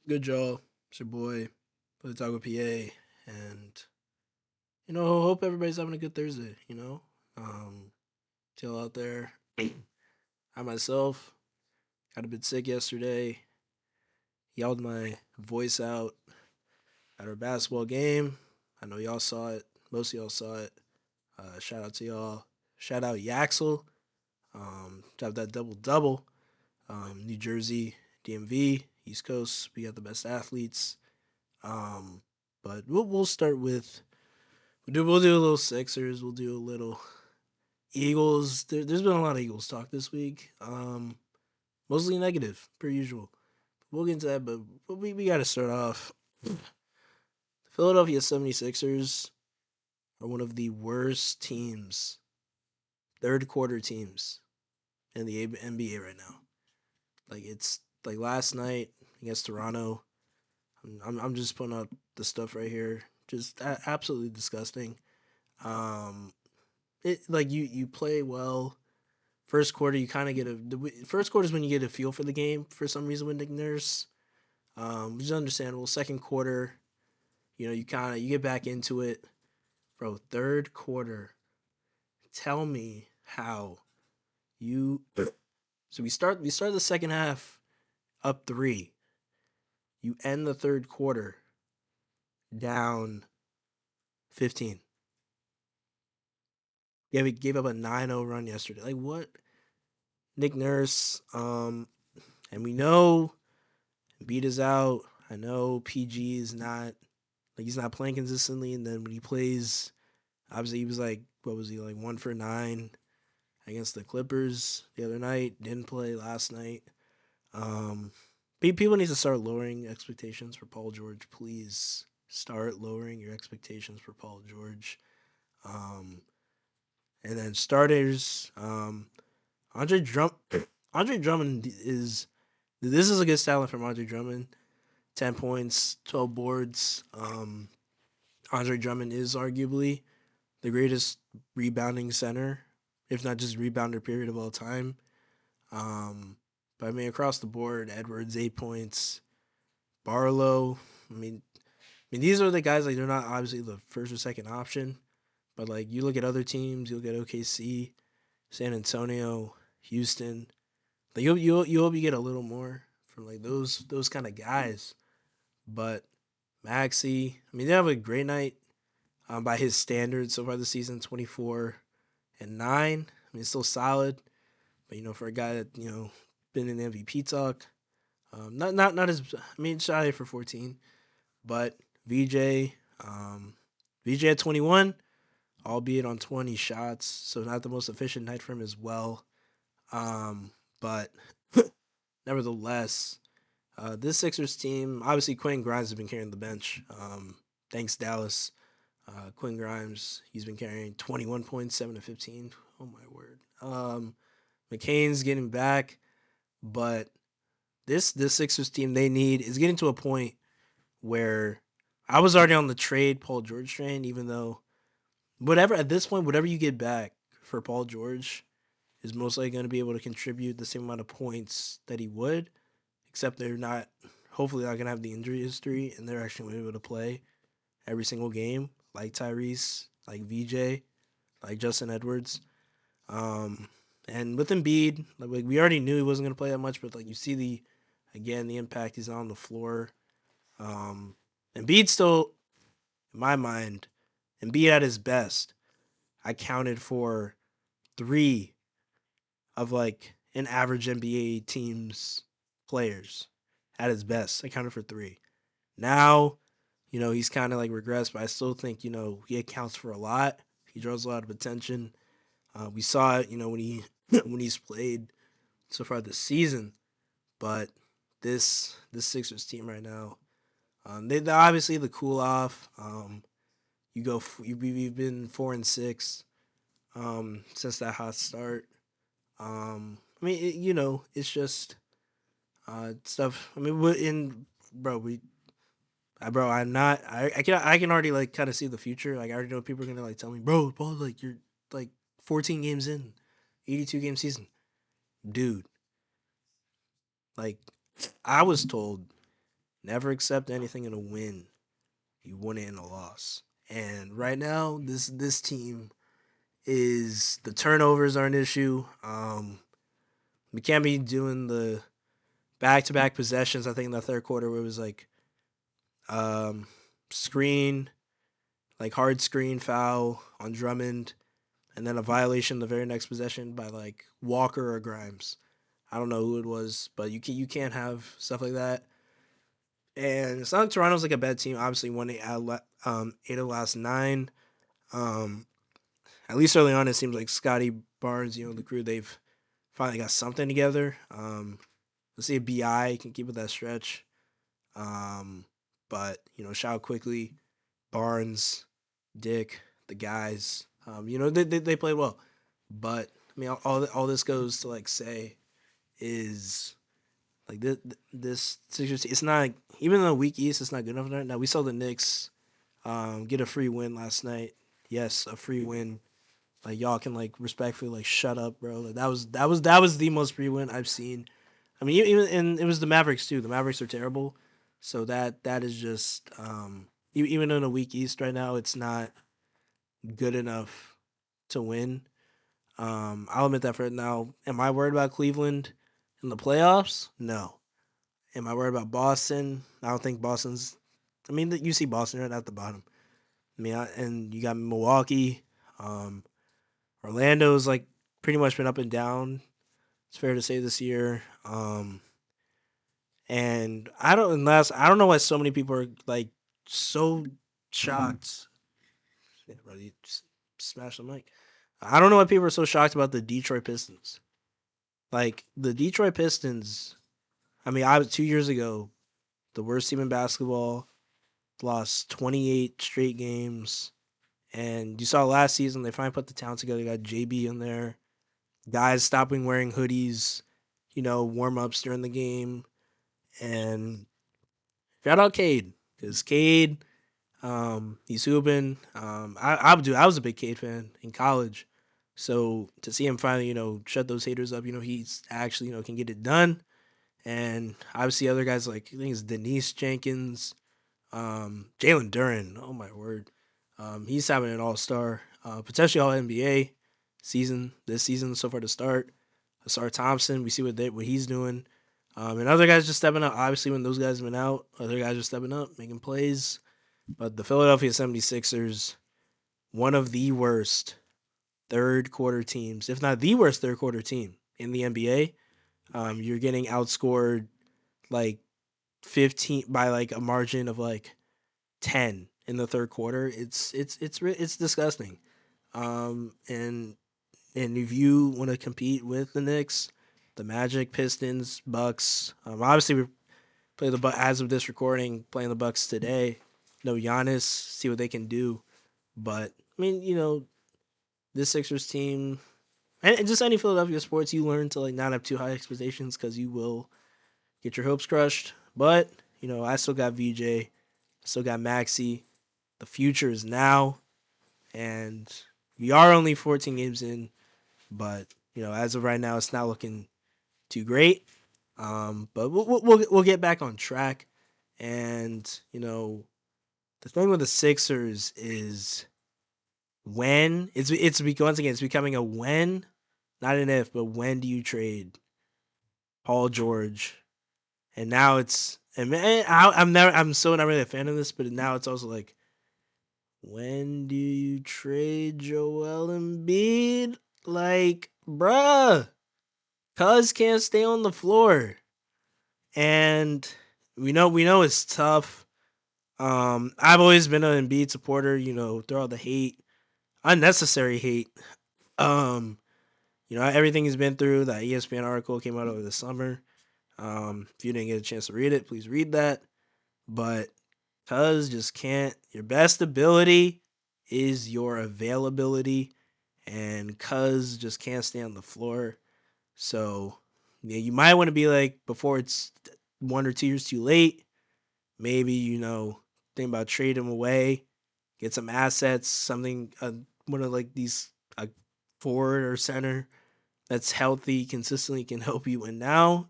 Good Joel. It's your boy, Taco PA, and hope everybody's having a good Thursday. Chill out there. I myself got a bit sick yesterday. Yelled my voice out at our basketball game. I know y'all saw it. Most of y'all saw it. Shout out to y'all. Shout out Yaxel. Have that double double. New Jersey, DMV, East Coast. We got the best athletes. Um, but we'll start with we'll do a little Sixers. We'll do a little Eagles. There's been a lot of Eagles talk this week. Mostly negative, per usual. We'll get into that, but we got to start off. The Philadelphia 76ers are one of the worst teams, third quarter teams in the NBA right now. Like it's like last night against Toronto. I'm just putting up the stuff right here. Just absolutely disgusting. Um, it like you play well. First quarter, you kind of get first quarter is when you get a feel for the game for some reason with Nick Nurse, which is understandable. Second quarter, you get back into it, bro. Third quarter, tell me how you. So we start the second half up three. You end the third quarter down 15. Yeah, we gave up a 9-0 run yesterday. Like what? Nick Nurse, and we know Beat is out. I know PG is not he's not playing consistently, and then when he plays, obviously he was like what was he like 1 for 9 against the Clippers the other night. Didn't play last night. Um, people need to start lowering expectations for Paul George. Please start lowering your expectations for Paul George. Um, and then starters. Andre Drum. Andre Drummond is this is a good talent from Andre Drummond. 10 points, 12 boards. Andre Drummond is arguably the greatest rebounding center, if not just rebounder period of all time. But I mean, across the board, Edwards 8 points, Barlow. These are the guys like they're not obviously the first or second option, but like you look at other teams, you look at OKC, San Antonio, Houston. Like you hope you get a little more from like those kind of guys. But Maxi, they have a great night by his standards so far this season, 24-9. It's still solid, but for a guy that been in MVP talk, not as shy for 14, but VJ, VJ at 21, albeit on 20 shots, so not the most efficient night for him as well. But nevertheless, this Sixers team, obviously Quentin Grimes has been carrying the bench. Thanks Dallas. Quinn Grimes, he's been carrying 21 points, 7 to 15. Oh my word. McCain's getting back, but this Sixers team they need is getting to a point where I was already on the trade Paul George train, even though whatever at this point, whatever you get back for Paul George is most likely going to be able to contribute the same amount of points that he would, except they're not. Hopefully, not going to have the injury history, and they're actually able to play every single game, like Tyrese, like VJ, like Justin Edwards. Um, and with Embiid, like we already knew he wasn't going to play that much, but like you see the impact he's on the floor. Um, Embiid still, in my mind, Embiid at his best. I counted for three of like an average NBA team's players at his best. I counted for three. Now, he's kind of like regressed, but I still think, he accounts for a lot. He draws a lot of attention. We saw it, when he when he's played so far this season. But this Sixers team right now, they obviously the cool off. We've been 4-6 since that hot start. It's just stuff. In bro, I'm not. I can already like kind of see the future. Like I already know people are gonna like tell me, bro, like you're like 14 games in, 82 game season, dude. Like I was told Never accept anything in a win. You won it in a loss. And right now, this team is the turnovers are an issue. We can't be doing the back to back possessions. I think in the third quarter where it was like um, screen, like hard screen foul on Drummond, and then a violation the very next possession by like Walker or Grimes. I don't know who it was, but you can't have stuff like that. And it's not like Toronto's like a bad team. Obviously, won 8 of the last 9. Um, at least early on, it seems like Scotty Barnes, the crew, they've finally got something together. Let's see if Bi can keep with that stretch. Um, but shout out quickly, Barnes, Dick, the guys. They played well, but I mean, all this goes to like say is like this Sixers. It's not even though weak East, it's not good enough right now. We saw the Knicks get a free win last night. Yes, a free win. Like y'all can like respectfully like shut up, bro. Like that was the most free win I've seen. I mean, even and it was the Mavericks too. The Mavericks are terrible, so that is just even in a weak East right now, it's not good enough to win. I'll admit that for now. Am I worried about Cleveland in the playoffs? No. Am I worried about Boston? I don't think Boston's. I mean, you see Boston right at the bottom. I mean, and you got Milwaukee. Um, Orlando's like pretty much been up and down. It's fair to say this year. And I don't know why so many people are like so shocked. Yeah, bro, you just smash the mic. I don't know why people are so shocked about the Detroit Pistons. Like the Detroit Pistons. I mean, I was 2 years ago the worst team in basketball. Lost 28 straight games. And you saw last season they finally put the talent together. They got JB in there. Guys stopping wearing hoodies, warm ups during the game. And shout out Cade. Because Cade, he's hooping. I was a big Cade fan in college. So to see him finally, shut those haters up, he's actually, can get it done. And obviously other guys like I think it's Denise Jenkins, Jalen Duren, oh my word, he's having an All Star, potentially All NBA season this season so far to start. Asar Thompson, we see what he's doing, and other guys just stepping up. Obviously, when those guys have been out, other guys are stepping up, making plays. But the Philadelphia 76ers, one of the worst third quarter teams, if not the worst third quarter team in the NBA. You're getting outscored like 15 by like a margin of like 10 in the third quarter. It's disgusting. And if you want to compete with the Knicks, the Magic, Pistons, Bucks, obviously we play the Bucks as of this recording, playing the Bucks today. No Giannis, see what they can do. But I mean, this Sixers team and just any Philadelphia sports, you learn to like not have too high expectations because you will get your hopes crushed. But I still got VJ, I still got Maxi. The future is now, and we are only 14 games in, but as of right now, it's not looking too great. But we'll get back on track, and the thing with the Sixers is when it's once again it's becoming a when, not an if, but when do you trade Paul George? And now it's and man, I'm so not really a fan of this, but now it's also like when do you trade Joel Embiid? Like, bruh, cuz can't stay on the floor. And we know it's tough. I've always been an Embiid supporter, through all the hate, unnecessary hate. Um, everything he's been through, that ESPN article came out over the summer. If you didn't get a chance to read it, please read that. But cuz just can't your best ability is your availability and cuz just can't stay on the floor. So yeah, you might want to be like before it's 1 or 2 years too late. Maybe think about trade him away, get some assets, something one of like these a forward or center that's healthy, consistently can help you. And now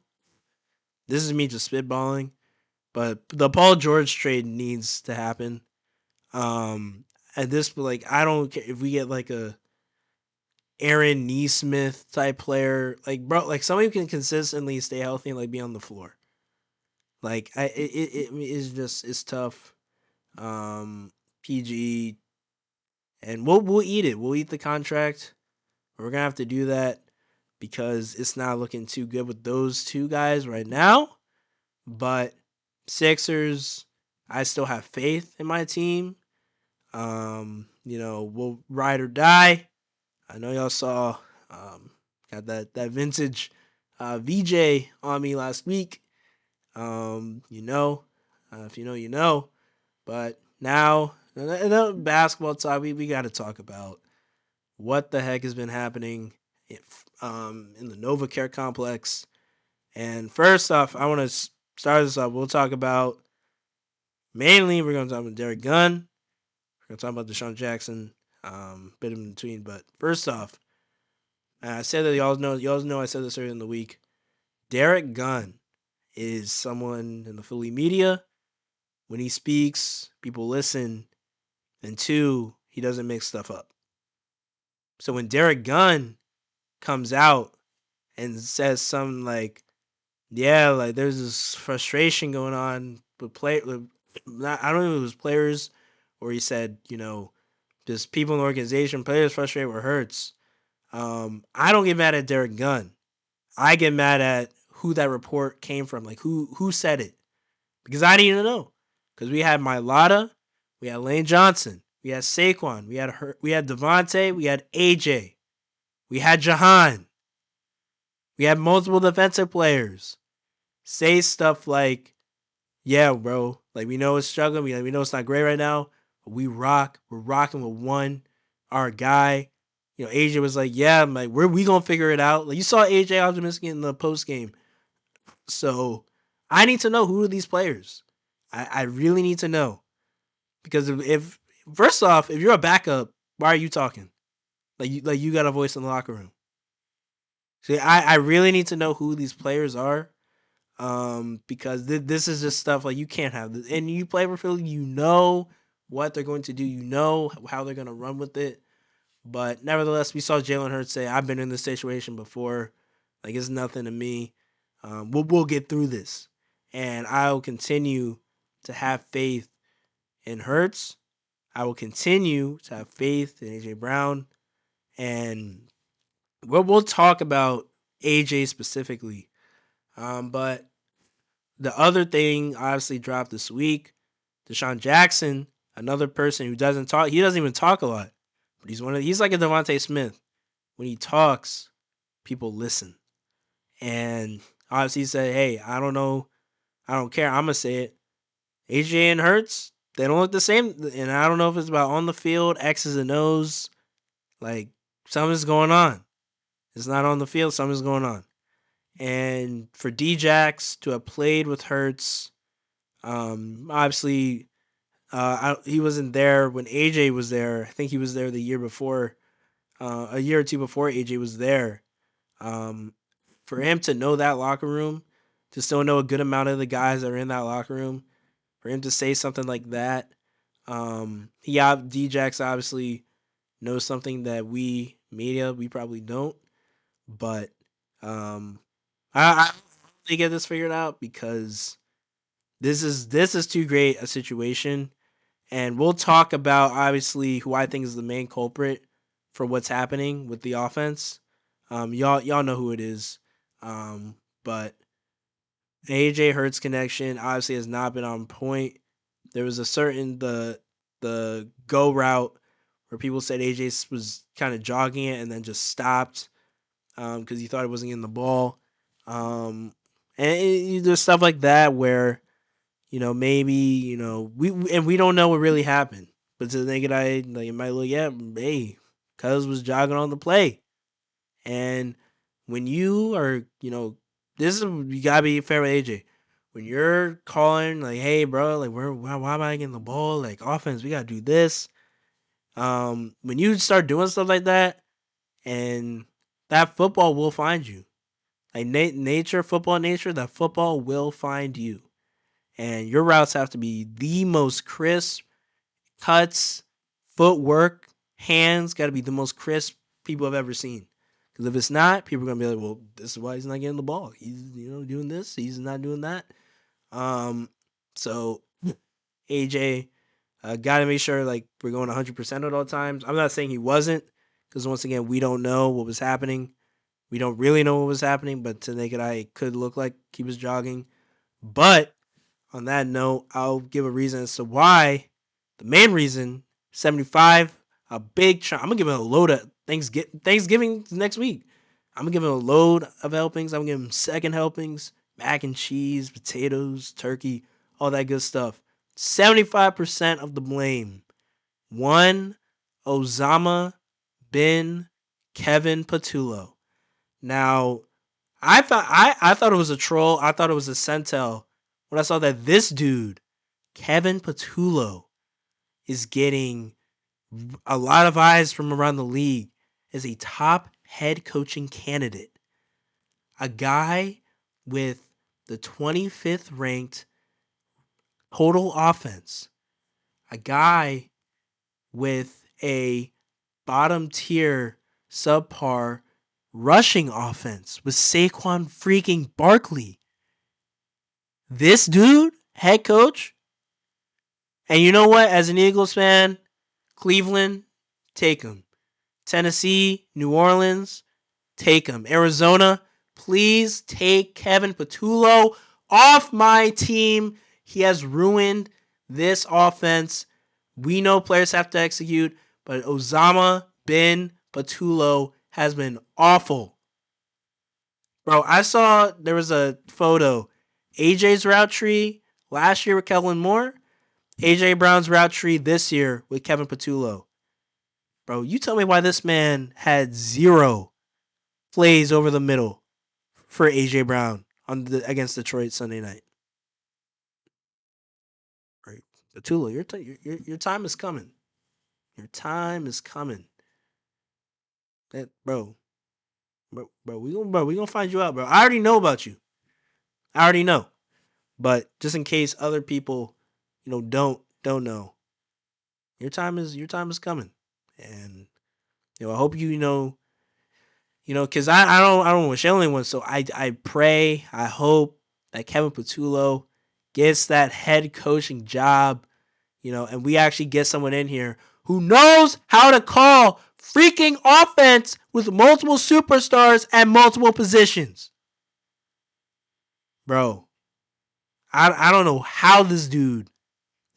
this is me just spitballing, But the Paul George trade needs to happen. At this, like, I don't care if we get like a Aaron Neesmith type player, like bro, like somebody who can consistently stay healthy and like be on the floor. Like it is just it's tough. PG, and we'll eat it. We'll eat the contract. We're gonna have to do that because it's not looking too good with those two guys right now. But Sixers, I still have faith in my team. We'll ride or die. I know y'all saw got that vintage VJ on me last week. If you know, you know. But now, basketball talk, we got to talk about what the heck has been happening in the NovaCare complex. And first off, I want to start this off. We'll talk about mainly we're going to talk about Derek Gunn. We're going to talk about Deshaun Jackson, bit in between. But first off, I said that y'all know I said this earlier in the week. Derek Gunn is someone in the Philly media. When he speaks, people listen. And two, he doesn't make stuff up. So when Derek Gunn comes out and says something like, yeah, like there's this frustration going on with I don't know if it was players or he said, just people in the organization, players frustrated with Hurts. I don't get mad at Derek Gunn. I get mad at who that report came from, like who said it, because I didn't even know. Because we had Mylata, we had Lane Johnson, we had Saquon, we had Devontae, we had AJ, we had Jahan, we had multiple defensive players say stuff like, "Yeah, bro, like we know it's struggling, we know it's not great right now, but we're rocking with one, our guy." AJ was like, "Yeah, I'm like we gonna figure it out." Like you saw AJ optimistic in the post game. So I need to know who are these players. I really need to know because if first off, if you're a backup, why are you talking? Like you got a voice in the locker room. See, I really need to know who these players are, because this is just stuff like you can't have this. And you play for Philly, you know what they're going to do, you know how they're going to run with it. But nevertheless, we saw Jalen Hurts say, "I've been in this situation before. Like it's nothing to me. We'll get through this." And I'll continue to have faith in Hurts. I will continue to have faith in AJ Brown, and we'll talk about AJ specifically. But the other thing obviously dropped this week. Deshaun Jackson, another person who doesn't talk. He doesn't even talk a lot, but he's like a Devontae Smith. When he talks, people listen. And obviously he said, "Hey, I don't know. I don't care. I'm going to say it. AJ and Hurts, they don't look the same. And I don't know if it's about on the field, X's and O's. Like, something's going on. It's not on the field. Something's going on." And for Djax to have played with Hurts, obviously, he wasn't there when AJ was there. I think he was there the year before, a year or two before AJ was there. Um, for him to know that locker room, to still know a good amount of the guys that are in that locker room, for him to say something like that, Djax obviously knows something that we media we probably don't, but um, I they get this figured out because this is too great a situation, and we'll talk about obviously who I think is the main culprit for what's happening with the offense. Y'all know who it is. But AJ Hurts connection obviously has not been on point. There was a certain the go route where people said AJ was kind of jogging it and then just stopped because he thought it wasn't getting the ball. There's stuff like that where maybe we don't know what really happened, but to the naked eye, like it might look, yeah, hey, Cuz was jogging on the play. And when you are, this is you gotta be fair with AJ. When you're calling like, "Hey, bro, like why am I getting the ball? Like offense, we gotta do this." When you start doing stuff like that, and that football will find you. Like nature, football nature, that football will find you. and your routes have to be the most crisp cuts, footwork, hands got to be the most crisp people have ever seen. Because if it's not, people are gonna be like, "Well, this is why he's not getting the ball. He's doing this. He's not doing that." Um, so AJ got to make sure like we're going 100% at all times. I'm not saying he wasn't, because once again, we don't know what was happening. We don't really know what was happening, but to naked eye, it could look like he was jogging. But on that note, I'll give a reason as to why. The main reason, 75, a big chunk. I'm gonna give him a load of Thanksgiving next week. I'm gonna give him a load of helpings. I'm gonna give him second helpings, mac and cheese, potatoes, turkey, all that good stuff. 75% of the blame. One, Osama bin Kevin Patullo. Now, I thought it was a troll. I thought it was a Centel when I saw that this dude, Kevin Patullo, is getting a lot of eyes from around the league as a top head coaching candidate. A guy with the 25th ranked total offense. A guy with a bottom tier subpar rushing offense with Saquon freaking Barkley. This dude, head coach, and you know what? As an Eagles fan, Cleveland, take him. Tennessee, New Orleans, take him. Arizona, please take Kevin Patullo off my team. He has ruined this offense. We know players have to execute, but Osama bin Patullo has been awful. Bro, I saw there was a photo. AJ's route tree last year with Kellen Moore. AJ Brown's route tree this year with Kevin Patullo. Bro, you tell me why this man had zero plays over the middle for AJ Brown against Detroit Sunday night. Right, Patullo, your time is coming. Your time is coming. That we gonna find you out, bro. I already know about you. I already know, but just in case other people, don't know, your time is coming, and I hope because I don't wish anyone. So I pray, I hope that Kevin Patullo gets that head coaching job, and we actually get someone in here who knows how to call freaking offense with multiple superstars at multiple positions. Bro, I don't know how this dude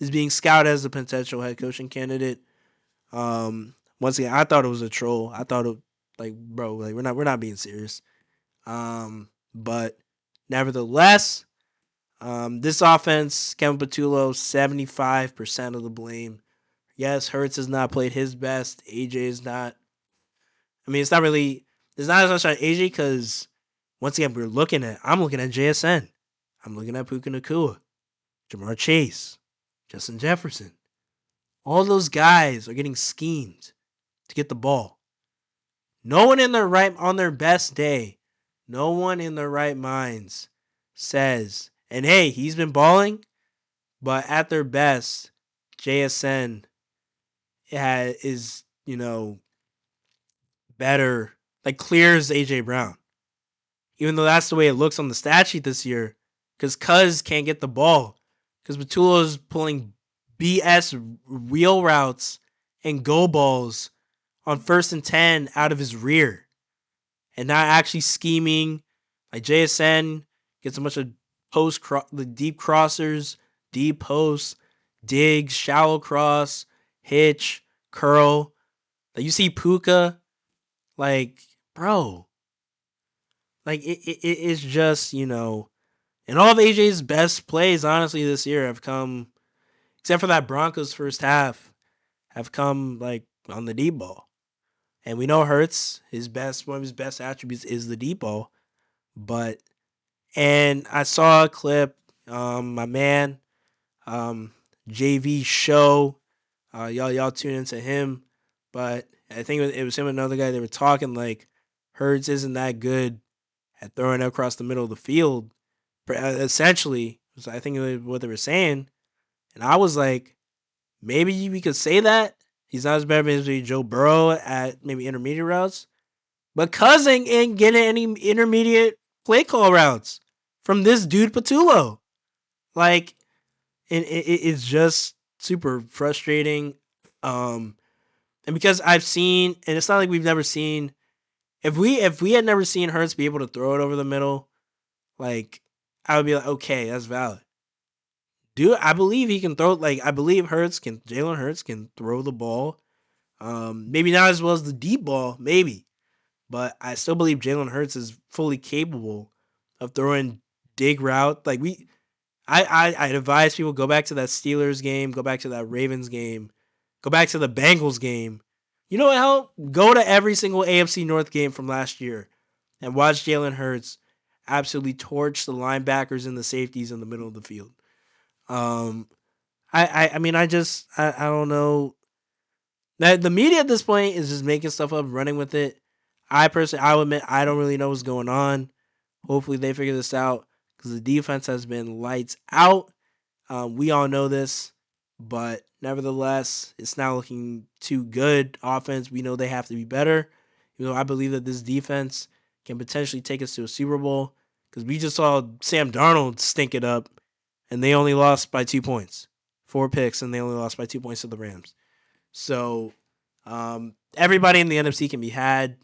is being scouted as a potential head coaching candidate. Once again, I thought it was a troll. I thought it like, bro, like we're not being serious. But nevertheless, this offense, Kevin Patullo, 75% of the blame. Yes, Hurts has not played his best. AJ is not. I mean, it's not really. It's not as much on AJ because once again, I'm looking at JSN. I'm looking at Puka Nacua, Jamar Chase, Justin Jefferson. All those guys are getting schemed to get the ball. No one in their right on their best day, no one in their right minds says, and hey, he's been balling, but at their best, JSN is better, like clears AJ Brown. Even though that's the way it looks on the stat sheet this year, because Cuz can't get the ball, because Patullo's pulling BS wheel routes and go balls on 1st and 10 out of his rear, and not actually scheming. Like JSN gets a bunch of the deep crossers, deep posts, digs, shallow cross, hitch, curl. Like you see Puka, like bro, like it is just and all of AJ's best plays honestly this year have come, except for that Broncos first half, have come like on the deep ball. And we know Hurts, one of his best attributes is the deep ball. But and I saw a clip, my man, JV show, y'all tune into him, but I think it was him and another guy. They were talking like Hurts isn't that good at throwing it across the middle of the field. Essentially, So I think it was what they were saying, and I was like, maybe we could say that he's not as bad as maybe Joe Burrow at maybe intermediate routes, but Cousin ain't getting any intermediate play call routes from this dude Patullo. Like, it's just super frustrating. Um, and because I've seen, and it's not like we've never seen. If we had never seen Hurts be able to throw it over the middle, like I would be like, okay, that's valid. Dude, I believe he can throw. Like I believe Jalen Hurts can throw the ball. Maybe not as well as the deep ball, maybe, but I still believe Jalen Hurts is fully capable of throwing dig route. Like I advise people go back to that Steelers game, go back to that Ravens game, go back to the Bengals game. You know what? Hell, go to every single AFC North game from last year and watch Jalen Hurts absolutely torch the linebackers and the safeties in the middle of the field. Um, I mean, I don't know. That the media at this point is just making stuff up, running with it. I would admit, I don't really know what's going on. Hopefully, they figure this out because the defense has been lights out. We all know this, but nevertheless, it's not looking too good. Offense, we know they have to be better. I believe that this defense can potentially take us to a Super Bowl because we just saw Sam Darnold stink it up, and they only lost by 2 points, 4 picks, and they only lost by 2 points to the Rams. So everybody in the NFC can be had,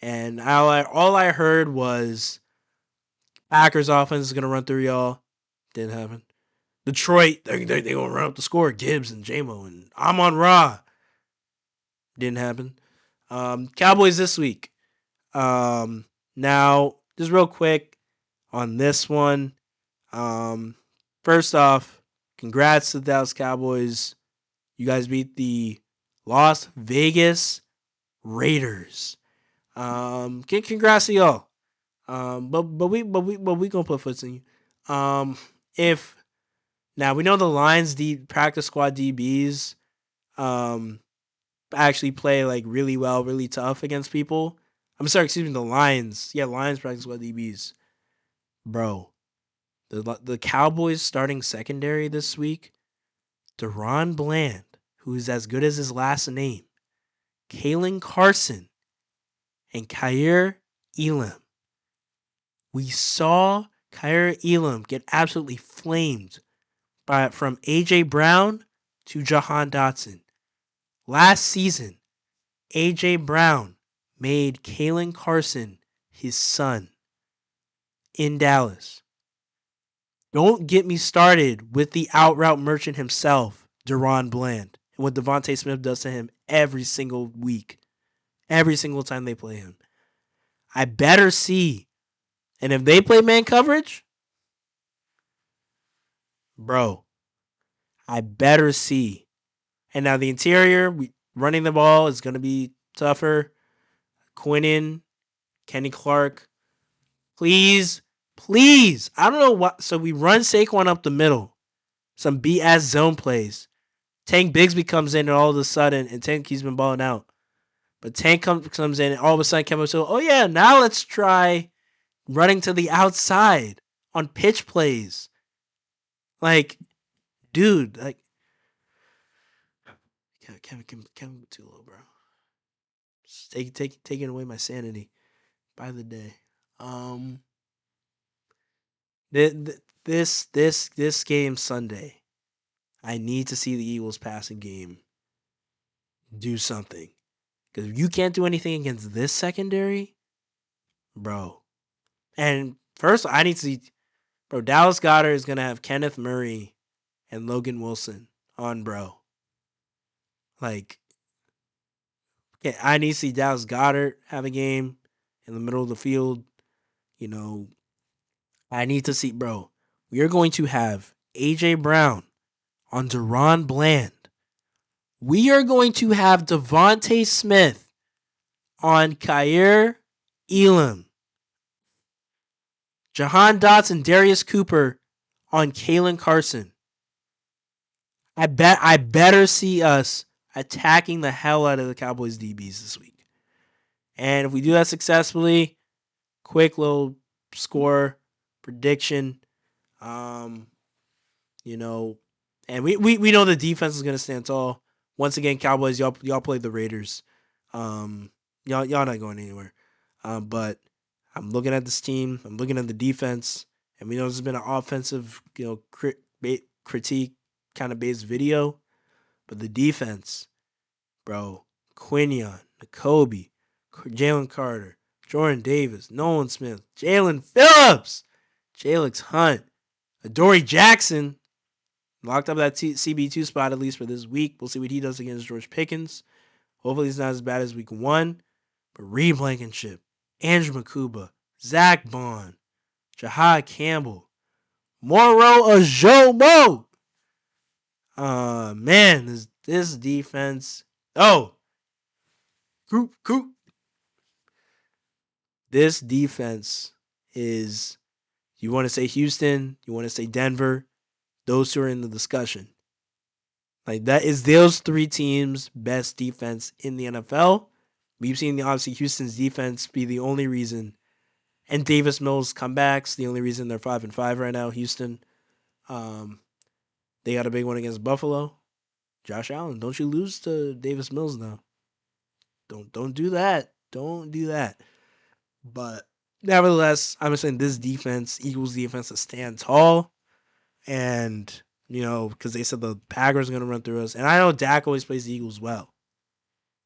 and all I heard was Packers offense is gonna run through y'all. Didn't happen. Detroit, they gonna run up the score. Gibbs and JMO and Amon Ra. Didn't happen. Cowboys this week. Now, just real quick on this one. Um, First off, congrats to the Dallas Cowboys. You guys beat the Las Vegas Raiders. Congrats to y'all. But we gonna put foots in you. If Now we know the Lions practice squad DBs um actually play like really well, really tough against people. I'm sorry, excuse me, the Lions. Yeah, Lions practice squad DBs. Bro, the Cowboys starting secondary this week, Deron Bland, who's as good as his last name, Kalen Carson, and Kyer Elam. We saw Kyer Elam get absolutely flamed from A.J. Brown to Jahan Dotson. Last season, A.J. Brown made Kalen Carson his son in Dallas. Don't get me started with the out route merchant himself, Deron Bland, and what Devontae Smith does to him every single week, every single time they play him. I better see. And if they play man coverage, bro, I better see. And now the interior, running the ball is going to be tougher. Quinnen, Kenny Clark, please, please. I don't know what. So we run Saquon up the middle. Some BS zone plays. Tank Bigsby comes in and all of a sudden, and Tank he's been balling out. But Tank comes in and all of a sudden Kevin Patullo, oh yeah, now let's try running to the outside on pitch plays. Like, dude, like Kevin Patullo, bro. Just taking away my sanity by the day. Um, this game Sunday, I need to see the Eagles passing game do something. Because if you can't do anything against this secondary, bro. And first, I need to see, bro. Dallas Goedert is gonna have Kenneth Murray and Logan Wilson on, bro. Like, okay, I need to see Dallas Goedert have a game in the middle of the field. You know, I need to see, bro. We are going to have AJ Brown on Deron Bland. We are going to have Devontae Smith on Kyer Elam. Jahan Dotson, Darius Cooper on Kalen Carson. I better see us attacking the hell out of the Cowboys DBs this week. And if we do that successfully, quick little score prediction. you know, and we know the defense is gonna stand tall. Once again, Cowboys, y'all played the Raiders. Um, y'all not going anywhere. But I'm looking at this team. I'm looking at the defense, and we know this has been an offensive, critique kind of based video. But the defense, bro, Quinion, N'Kobe, Jalen Carter, Jordan Davis, Nolan Smith, Jalen Phillips, Jalix Hunt, Adoree Jackson, locked up that CB2 spot at least for this week. We'll see what he does against George Pickens. Hopefully he's not as bad as week 1. But Reed Blankenship, Andrew Makuba, Zach Bond, Jahad Campbell, Moro Ajomo. Man, this defense. Oh, Coop. This defense is, you want to say Houston, you want to say Denver, those two are in the discussion. Like, that is those 3 teams' best defense in the NFL. We've seen obviously Houston's defense be the only reason, and Davis Mills comebacks, the only reason they're 5-5 right now. Houston, they got a big one against Buffalo. Josh Allen, don't you lose to Davis Mills now? Don't do that. Don't do that. But nevertheless, I'm saying this defense, Eagles defense, to stand tall. And, because they said the Packers are going to run through us. And I know Dak always plays the Eagles well.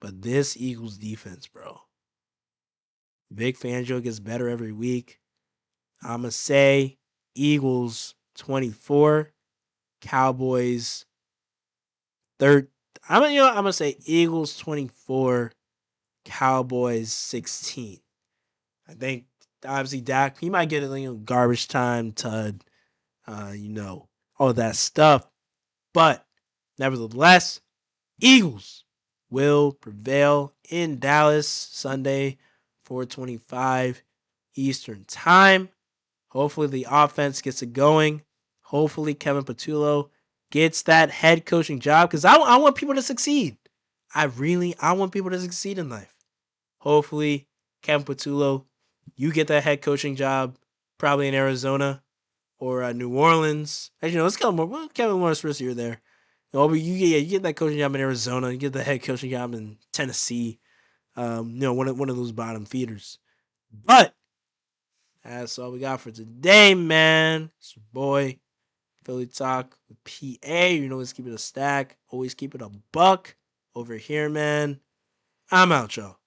But this Eagles defense, bro. Vic Fangio gets better every week. I'm going to say Eagles 24, Cowboys 30. I'm going to say Eagles 24, Cowboys 16. I think obviously Dak, he might get a garbage time, Tud, all that stuff. But nevertheless, Eagles will prevail in Dallas Sunday, 4:25 Eastern Time. Hopefully the offense gets it going. Hopefully Kevin Patullo gets that head coaching job, because I want people to succeed. I want people to succeed in life. Hopefully Kevin Patullo, you get that head coaching job, probably in Arizona or New Orleans. Actually, no, let's Kevin Lawrence first year there. But you get that coaching job in Arizona. You get the head coaching job in Tennessee. One of those bottom feeders. But that's all we got for today, man. It's your boy, Philly Talk with PA. Always keep it a stack. Always keep it a buck over here, man. I'm out, y'all.